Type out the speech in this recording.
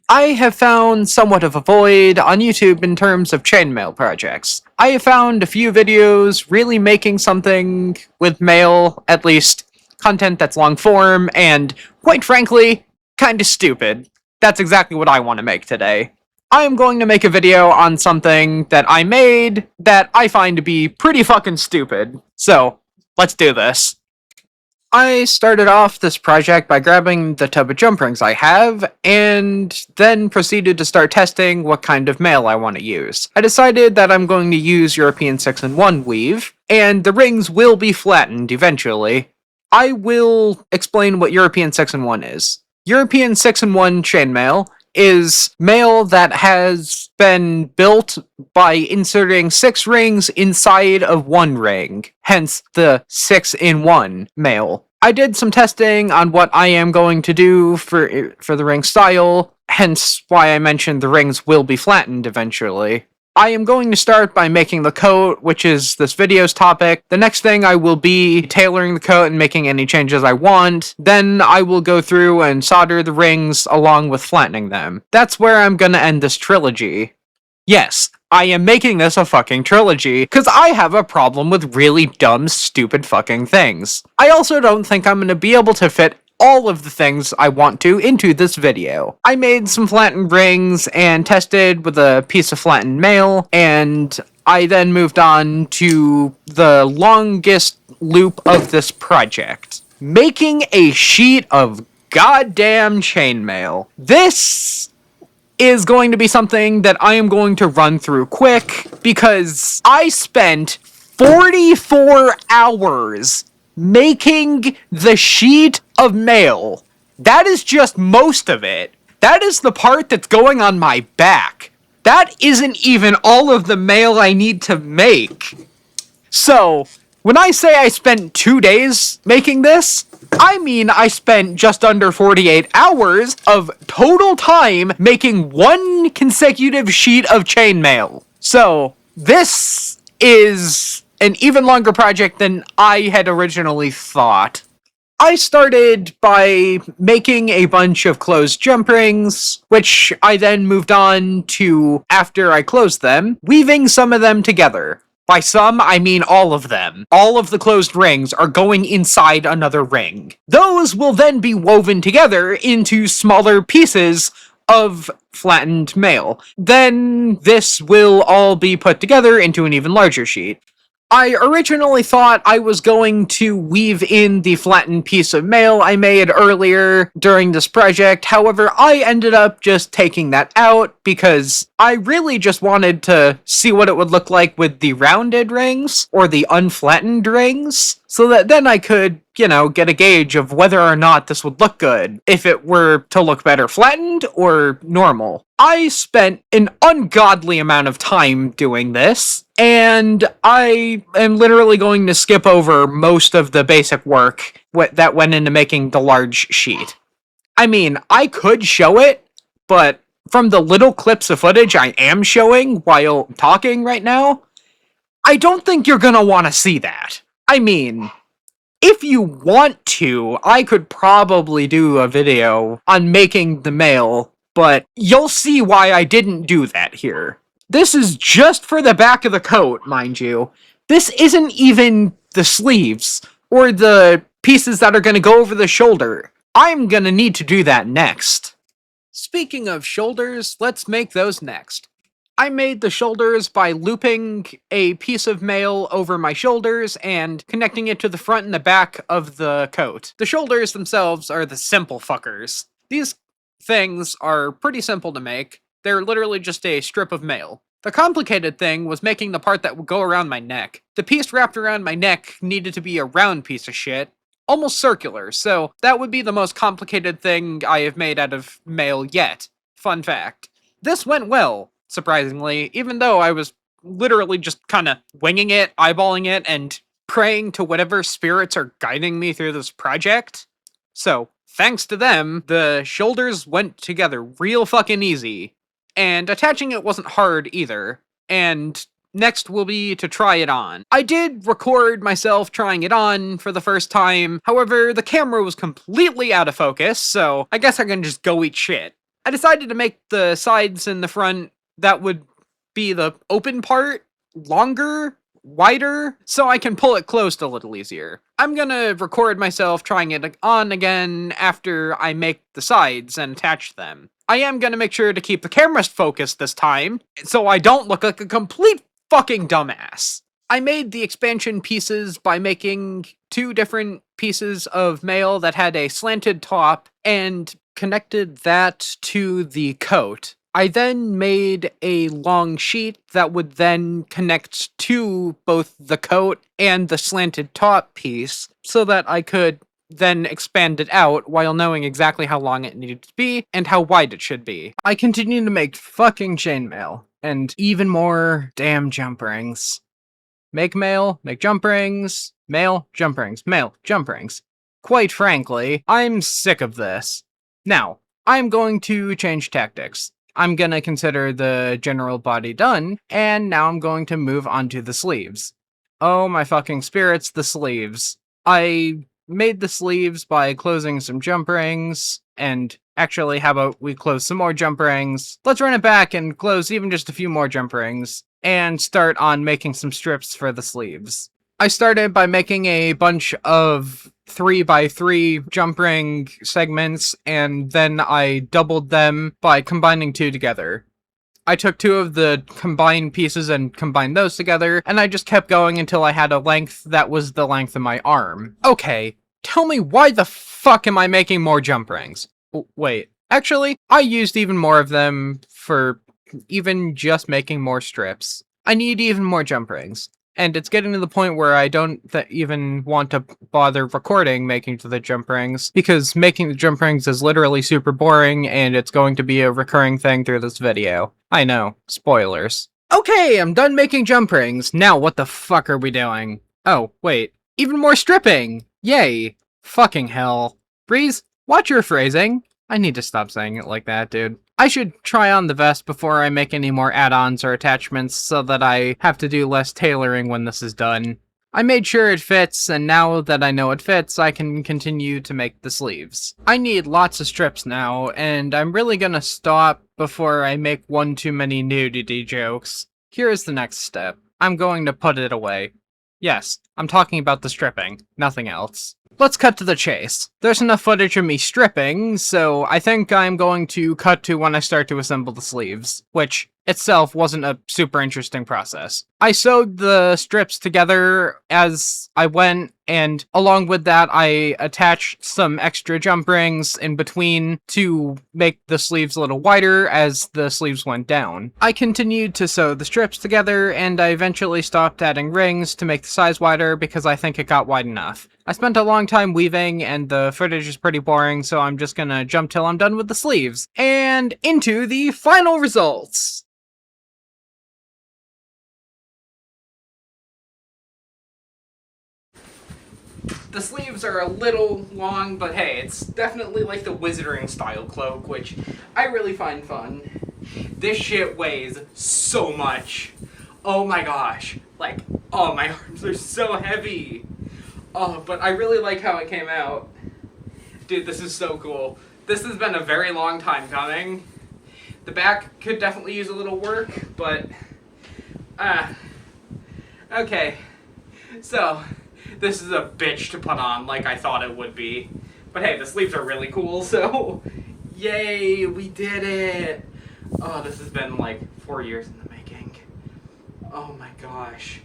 I have found somewhat of a void on YouTube in terms of chainmail projects. I have found a few videos really making something with mail, at least content that's long form, and quite frankly, kinda stupid. That's exactly what I want to make today. I am going to make a video on something that I made that I find to be pretty fucking stupid. So, let's do this. I started off this project by grabbing the tub of jump rings I have, and then proceeded to start testing what kind of mail I want to use. I decided that I'm going to use European 6-in-1 weave, and the rings will be flattened eventually. I will explain what European 6-in-1 is. European 6-in-1 chainmail is mail that has been built by inserting 6 rings inside of 1 ring, hence the 6-in-1 mail. I did some testing on what I am going to do for the ring style, hence why I mentioned the rings will be flattened eventually. I am going to start by making the coat, which is this video's topic. The next thing I will be tailoring the coat and making any changes I want. Then I will go through and solder the rings along with flattening them. That's where I'm gonna end this trilogy. Yes, I am making this a fucking trilogy, because I have a problem with really dumb, stupid fucking things. I also don't think I'm gonna be able to fit all of the things I want to into this video. I made some flattened rings and tested with a piece of flattened mail, and I then moved on to the longest loop of this project. Making a sheet of goddamn chainmail. This is going to be something that I am going to run through quick, because I spent 44 hours making the sheet of mail. That is just most of it. That is the part that's going on my back. That isn't even all of the mail I need to make. So, when I say I spent 2 days making this, I mean I spent just under 48 hours of total time making 1 consecutive sheet of chainmail. So, this is an even longer project than I had originally thought. I started by making a bunch of closed jump rings, which I then moved on to, after I closed them, weaving some of them together. By some, I mean all of them. All of the closed rings are going inside another ring. Those will then be woven together into smaller pieces of flattened mail. Then this will all be put together into an even larger sheet. I originally thought I was going to weave in the flattened piece of mail I made earlier during this project. However, I ended up just taking that out because I really just wanted to see what it would look like with the rounded rings or the unflattened rings, so that then I could, get a gauge of whether or not this would look good, if it were to look better flattened or normal. I spent an ungodly amount of time doing this, and I am literally going to skip over most of the basic work that went into making the large sheet. I mean, I could show it, but from the little clips of footage I am showing while talking right now, I don't think you're gonna want to see that. I mean, if you want to, I could probably do a video on making the mail, but you'll see why I didn't do that here. This is just for the back of the coat, mind you. This isn't even the sleeves, or the pieces that are going to go over the shoulder. I'm going to need to do that next. Speaking of shoulders, let's make those next. I made the shoulders by looping a piece of mail over my shoulders and connecting it to the front and the back of the coat. The shoulders themselves are the simple fuckers. These things are pretty simple to make. They're literally just a strip of mail. The complicated thing was making the part that would go around my neck. The piece wrapped around my neck needed to be a round piece of shit, almost circular, so that would be the most complicated thing I have made out of mail yet. Fun fact. This went well, surprisingly, even though I was literally just kind of winging it, eyeballing it, and praying to whatever spirits are guiding me through this project. So, thanks to them, the shoulders went together real fucking easy. And attaching it wasn't hard either. And next will be to try it on. I did record myself trying it on for the first time, however, the camera was completely out of focus, so I guess I can just go eat shit. I decided to make the sides and the front that would be the open part longer, wider, so I can pull it closed a little easier. I'm gonna record myself trying it on again after I make the sides and attach them. I am gonna make sure to keep the camera focused this time, so I don't look like a complete fucking dumbass. I made the expansion pieces by making 2 different pieces of mail that had a slanted top and connected that to the coat. I then made a long sheet that would then connect to both the coat and the slanted top piece so that I could then expand it out while knowing exactly how long it needed to be and how wide it should be. I continue to make fucking chainmail and even more damn jump rings. Make mail, make jump rings, mail, jump rings, mail, jump rings. Quite frankly, I'm sick of this. Now, I'm going to change tactics. I'm gonna consider the general body done, and now I'm going to move on to the sleeves. Oh my fucking spirits, the sleeves. I made the sleeves by closing some jump rings, and actually, how about we close some more jump rings? Let's run it back and close even just a few more jump rings, and start on making some strips for the sleeves. I started by making a bunch of 3x3 jump ring segments, and then I doubled them by combining 2 together. I took 2 of the combined pieces and combined those together, and I just kept going until I had a length that was the length of my arm. Okay, tell me why the fuck am I making more jump rings? Wait, actually, I used even more of them for even just making more strips. I need even more jump rings. And it's getting to the point where I don't even want to bother recording making the jump rings, because making the jump rings is literally super boring, and it's going to be a recurring thing through this video. I know, spoilers. Okay, I'm done making jump rings. Now what the fuck are we doing? Oh, wait. Even more stripping! Yay. Fucking hell. Breeze, watch your phrasing. I need to stop saying it like that, dude. I should try on the vest before I make any more add-ons or attachments so that I have to do less tailoring when this is done. I made sure it fits, and now that I know it fits, I can continue to make the sleeves. I need lots of strips now, and I'm really gonna stop before I make one too many nudity jokes. Here's the next step. I'm going to put it away. Yes, I'm talking about the stripping, nothing else. Let's cut to the chase. There's enough footage of me stripping, so I think I'm going to cut to when I start to assemble the sleeves, which itself wasn't a super interesting process. I sewed the strips together as I went, and along with that I attached some extra jump rings in between to make the sleeves a little wider as the sleeves went down. I continued to sew the strips together, and I eventually stopped adding rings to make the size wider because I think it got wide enough. I spent a long time weaving, and the footage is pretty boring, so I'm just gonna jump till I'm done with the sleeves. And into the final results! The sleeves are a little long, but hey, it's definitely like the wizarding style cloak, which I really find fun. This shit weighs so much. Oh my gosh. Like, oh, my arms are so heavy. Oh, but I really like how it came out. Dude, this is so cool. This has been a very long time coming. The back could definitely use a little work, but... okay. So... this is a bitch to put on like I thought it would be. But hey, the sleeves are really cool, so... yay, we did it! Oh, this has been like 4 years in the making. Oh my gosh.